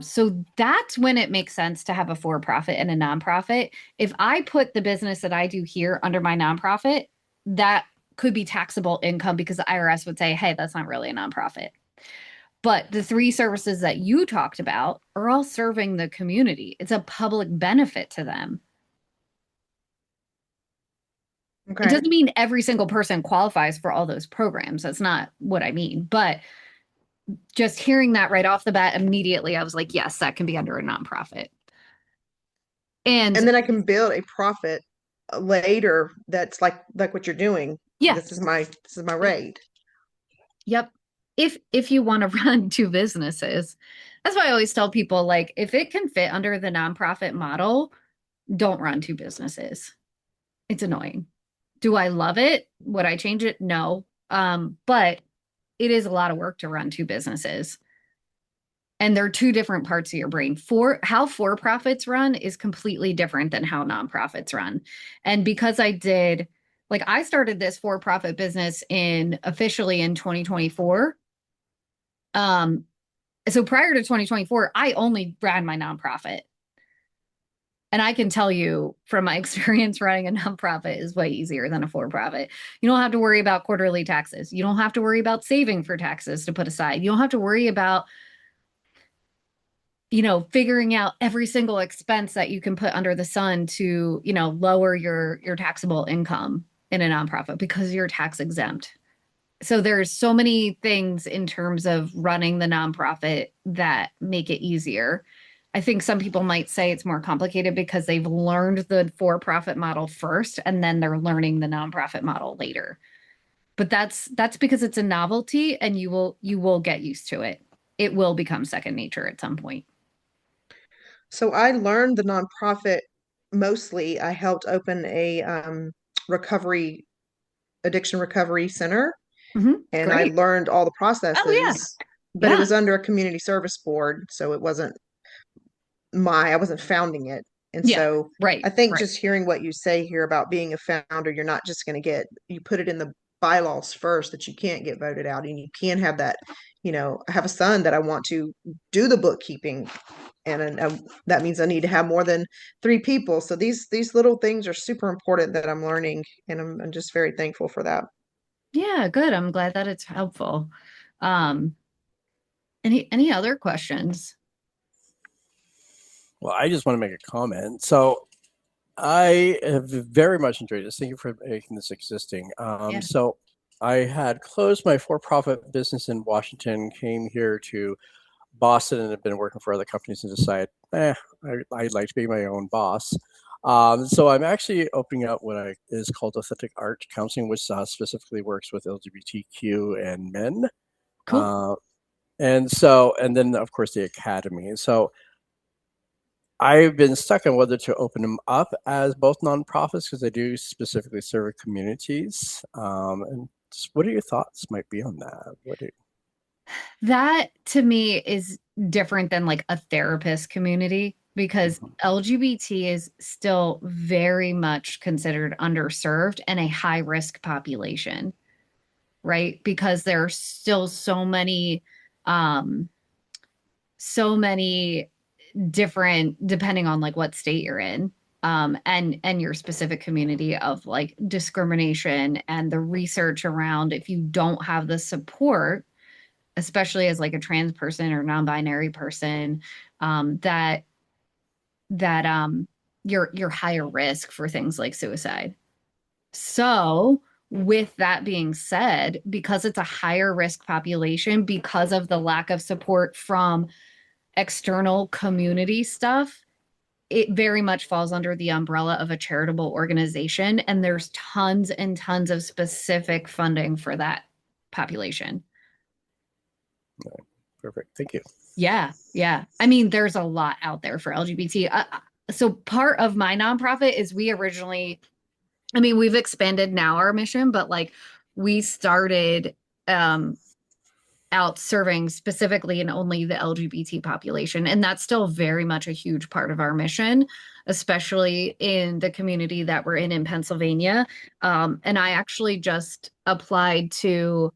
So that's when it makes sense to have a for profit and a nonprofit. If I put the business that I do here under my nonprofit, that could be taxable income because the IRS would say, hey, that's not really a nonprofit. But the three services that you talked about are all serving the community. It's a public benefit to them. It Okay. doesn't mean every single person qualifies for all those programs. That's not what I mean. But just hearing that right off the bat, immediately I was like, yes, that can be under a nonprofit. And And then I can build a profit later that's like what you're doing. yeah, This is my yep, rate. yep. If you want to run two businesses, that's why I always tell people like if it can fit under the nonprofit model, don't run two businesses. It's annoying. Do I love it? Would I change it? No. But it is a lot of work to run two businesses. And they're two different parts of your brain. For how for profits run is completely different than how nonprofits run. And because I started this for profit business in officially in 2024. Um, so prior to 2024, I only ran my nonprofit. And I can tell you from my experience running a nonprofit is way easier than a for-profit. You don't have to worry about quarterly taxes. You don't have to worry about saving for taxes to put aside. You don't have to worry about, figuring out every single expense that you can put under the sun to, lower your taxable income in a nonprofit because you're tax exempt. So there's so many things in terms of running the nonprofit that make it easier. I think some people might say it's more complicated because they've learned the for-profit model first and then they're learning the nonprofit model later. But that's because it's a novelty and you will get used to it. It will become second nature at some point. So I learned the nonprofit mostly. I helped open a recovery addiction recovery center, and I Great. learned all the Oh yeah. processes, but it Yeah. was under a community service board, so it wasn't I wasn't founding it. And Yeah. so Right. I think Right. just hearing what you say here about being a founder, you're not just going to you put it in the bylaws first that you can't get voted out and you can have that, I have a son that I want to do the bookkeeping, and that means I need to have more than 3 people. So these little things are super important that I'm learning, and I'm just very thankful for that. Yeah, good. I'm glad that it's helpful. Um, any other questions? Well, I just want to make a comment. So I have very much enjoyed this. Thank you for making this existing. Yeah. So I had closed my for-profit business in Washington, came here to Boston, and have been working for other companies and decided, I'd like to be my own boss. So I'm actually opening up what is called authentic art counseling, which specifically works with LGBTQ and men. Cool. Uh, and then of course the academy. So I've been stuck on whether to open them up as both nonprofits because they do specifically serve communities. And just what are your thoughts might be on that? That to me is different than like a therapist community because Mhm. LGBT is still very much considered underserved and a high risk population, right? Because there are still um, so many different, depending on like what state you're in, and your specific community of like discrimination and the research around if you don't have the support, especially as like a trans person or non-binary person, that you're higher risk for things like suicide. So, with that being said, because it's a higher risk population, because of the lack of support from external community stuff, it very much falls under the umbrella of a charitable organization. And there's tons and tons of specific funding for that population. Perfect. Thank you. Yeah, yeah. I mean, there's a lot out there for LGBT. So part of my nonprofit is I mean, we've expanded now our mission, but like we started um, out serving specifically and only the LGBT population. And that's still very much a huge part of our mission, especially in the community that we're in Pennsylvania. And I actually just applied to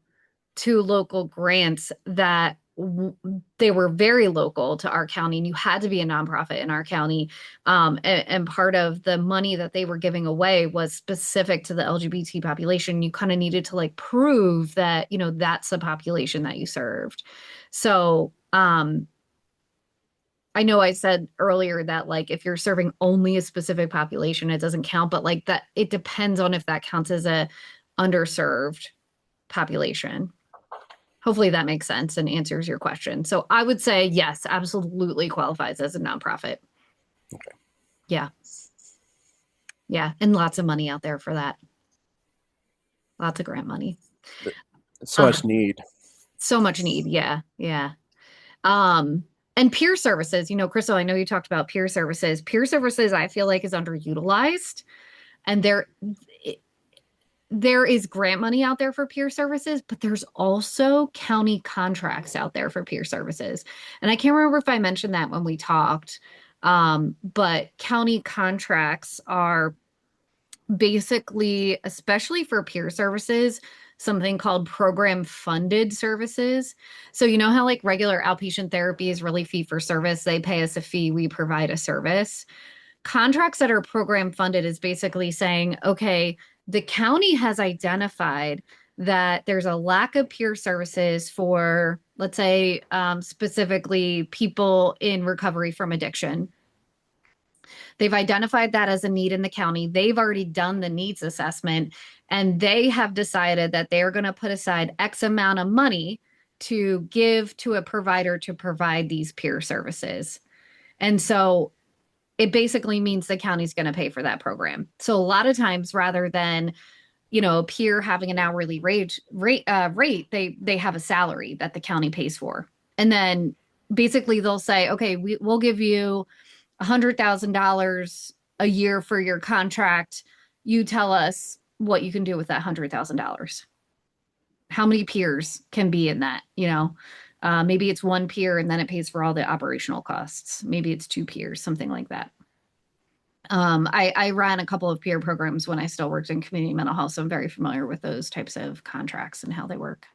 two local grants that they were very local to our county, and you had to be a nonprofit in our county. And part of the money that they were giving away was specific to the LGBT population. You kind of needed to like prove that, that's the population that you served. So, I know I said earlier that like if you're serving only a specific population, it doesn't count, but like that it depends on if that counts as a underserved population. Hopefully that makes sense and answers your question. So I would say yes, absolutely qualifies as a nonprofit. Okay. Yeah. Yeah. And lots of money out there for that. Lots of grant money. So Uh, much need. so much need. Yeah. Yeah. Um, and peer services, Crystal, I know you talked about peer services. Peer services, I feel like is underutilized. And there is grant money out there for peer services, but there's also county contracts out there for peer services. And I can't remember if I mentioned that when we talked, but county contracts are basically, especially for peer services, something called program funded services. So, you know how like regular outpatient therapy is really fee for service? They pay us a fee, we provide a service. contracts that are program funded is basically saying, okay, the county has identified that there's a lack of peer services for, let's say, specifically people in recovery from addiction. They've identified that as a need in the county. They've already done the needs assessment, and they have decided that they're going to put aside X amount of money to give to a provider to provide these peer services. And so it basically means the county's going to pay for that program. So a lot of times, rather than a peer having an hourly rate, they have a salary that the county pays for, and then basically they'll say, okay, we'll give you $100,000 a year for your contract. You tell us what you can do with that $100,000. How many peers can be in that? Maybe it's one peer and then it pays for all the operational costs. Maybe it's two peers, something like that. I ran a couple of peer programs when I still worked in community mental health, so I'm very familiar with those types of contracts and how they work.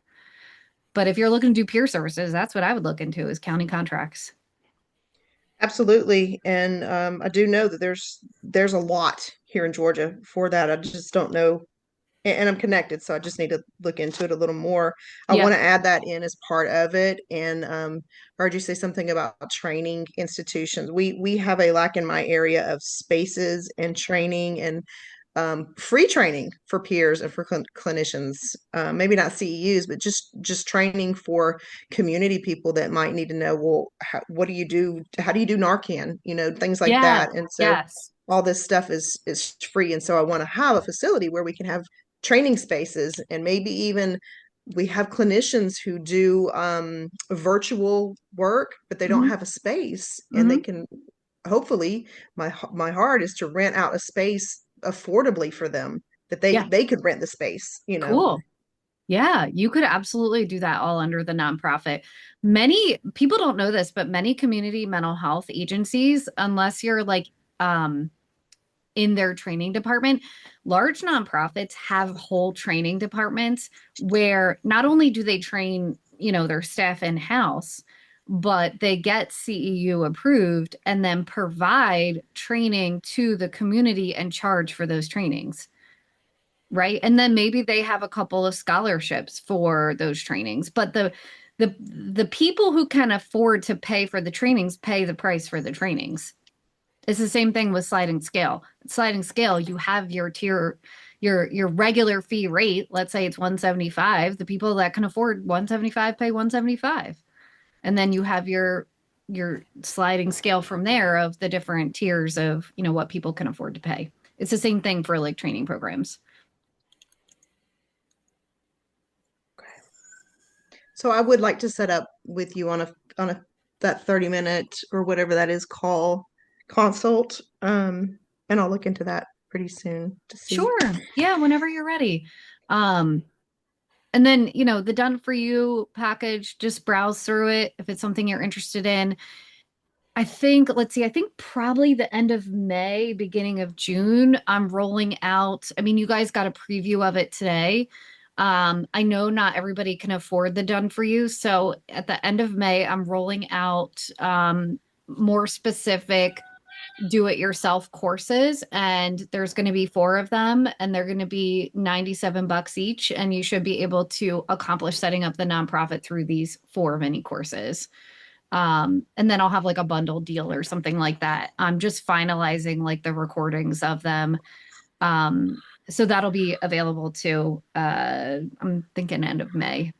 But if you're looking to do peer services, that's what I would look into, is county contracts. Absolutely. And I do know that there's a lot here in Georgia for that. I just don't know. And I'm connected, so I just need to look into it a little more. I Yeah. want to add that in as part of it. And heard you say something about training institutions. We have a lack in my area of spaces and training and free training for peers and for clinicians. Maybe not CEUs, but just training for community people that might need to know, well, what do you do? How do you do Narcan? Things like Yeah. that. And so Yes. all this stuff is free. And so I want to have a facility where we can have training spaces, and maybe even we have clinicians who do virtual work, but they don't Mhm. have a space, and they Mhm. can hopefully, my heart is to rent out a space affordably for them, that Yeah. they could rent the space. Cool. Yeah, you could absolutely do that all under the nonprofit. Many people don't know this, but many community mental health agencies, unless you're like in their training department, large nonprofits have whole training departments where not only do they train, their staff in-house, but they get CEU approved and then provide training to the community and charge for those trainings. Right. And then maybe they have a couple of scholarships for those trainings, but the people who can afford to pay for the trainings pay the price for the trainings. It's the same thing with sliding scale. Sliding scale, you have your tier, your regular fee rate. Let's say it's 175. The people that can afford 175 pay 175. And then you have your sliding scale from there of the different tiers of, what people can afford to pay. It's the same thing for like training programs. So I would like to set up with you on a that 30-minute or whatever that is call consult. And I'll look into that pretty soon to see. Sure. Yeah, whenever you're ready. Um, and then, the done for you package, just browse through it if it's something you're interested in. Let's see, I think probably the end of May, beginning of June, I'm rolling out. I mean, you guys got a preview of it today. I know not everybody can afford the done for you. So at the end of May, I'm rolling out more specific do-it-yourself courses, and there's going to be 4 of them, and they're going to be $97 each, and you should be able to accomplish setting up the nonprofit through these 4 mini courses. And then I'll have like a bundle deal or something like that. I'm just finalizing like the recordings of them. So that'll be available too. I'm thinking end of May.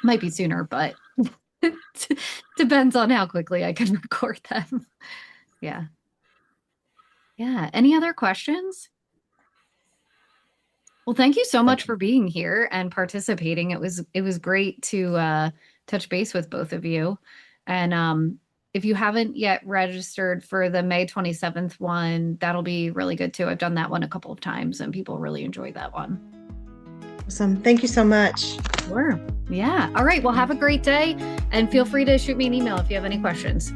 Might be sooner, but depends on how quickly I can record them. Yeah. Yeah. Any other questions? Well, thank you so much for being here and participating. It was great to touch base with both of you. And if you haven't yet registered for the May 27th one, that'll be really good too. I've done that one a couple of times and people really enjoyed that one. Awesome. Thank you so much. Sure. Yeah. All right. Well, have a great day and feel free to shoot me an email if you have any questions.